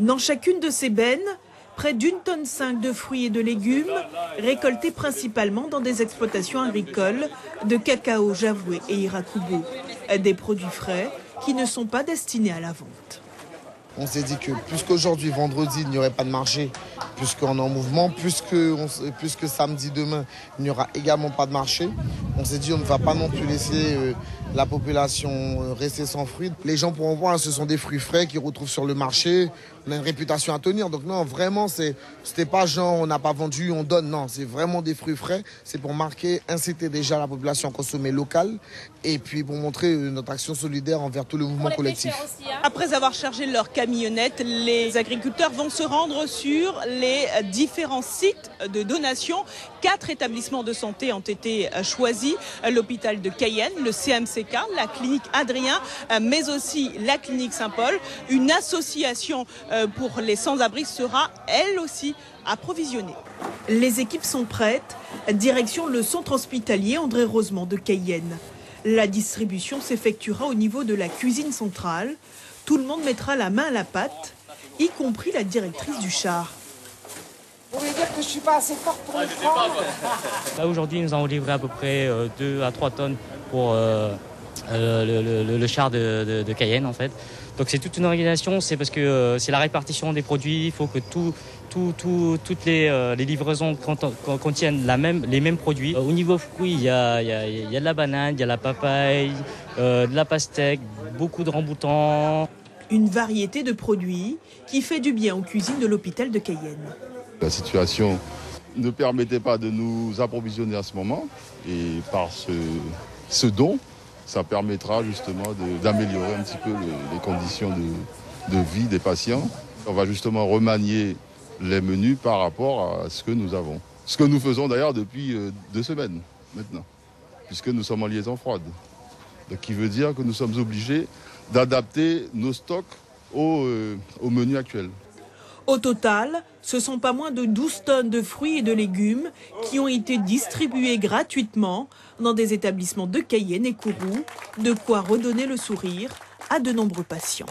Dans chacune de ces bennes, près d'1,5 tonne de fruits et de légumes, récoltés principalement dans des exploitations agricoles de Cacao, Javoué et Irakubo. Des produits frais qui ne sont pas destinés à la vente. On s'est dit que plus qu'aujourd'hui, vendredi, il n'y aurait pas de marché, puisqu'on est en mouvement, plus que samedi, demain, il n'y aura également pas de marché. On s'est dit on ne va pas non plus laisser la population rester sans fruits. Les gens pourront voir, ce sont des fruits frais qu'ils retrouvent sur le marché. On a une réputation à tenir. Donc non, vraiment, c'était pas genre on n'a pas vendu, on donne. Non, c'est vraiment des fruits frais. C'est pour marquer, inciter déjà la population à consommer local et puis pour montrer notre action solidaire envers tout le mouvement collectif. Après avoir chargé leur camionnette, les agriculteurs vont se rendre sur les différents sites de donation. 4 établissements de santé ont été choisis. L'hôpital de Cayenne, le CMCK, la clinique Adrien, mais aussi la clinique Saint-Paul. Une association pour les sans-abri sera, elle aussi, approvisionnée. Les équipes sont prêtes. Direction le centre hospitalier André Rosemont de Cayenne. La distribution s'effectuera au niveau de la cuisine centrale. Tout le monde mettra la main à la pâte, y compris la directrice du char. Vous voulez dire que je ne suis pas assez forte pour le prendre? Là, aujourd'hui, nous avons livré à peu près 2 à 3 tonnes pour le char de Cayenne, en fait. Donc c'est toute une organisation, c'est parce que c'est la répartition des produits, il faut que toutes les livraisons contiennent les mêmes produits. Au niveau fruits, il y a de la banane, il y a la papaye, de la pastèque, beaucoup de rambutan. Une variété de produits qui fait du bien aux cuisines de l'hôpital de Cayenne. La situation ne permettait pas de nous approvisionner à ce moment et par ce don, ça permettra justement d'améliorer un petit peu les conditions de vie des patients. On va justement remanier les menus par rapport à ce que nous avons. Ce que nous faisons d'ailleurs depuis 2 semaines maintenant, puisque nous sommes en liaison froide. Donc, qui veut dire que nous sommes obligés d'adapter nos stocks au menu actuel. Au total, ce sont pas moins de 12 tonnes de fruits et de légumes qui ont été distribués gratuitement dans des établissements de Cayenne et Kourou, de quoi redonner le sourire à de nombreux patients.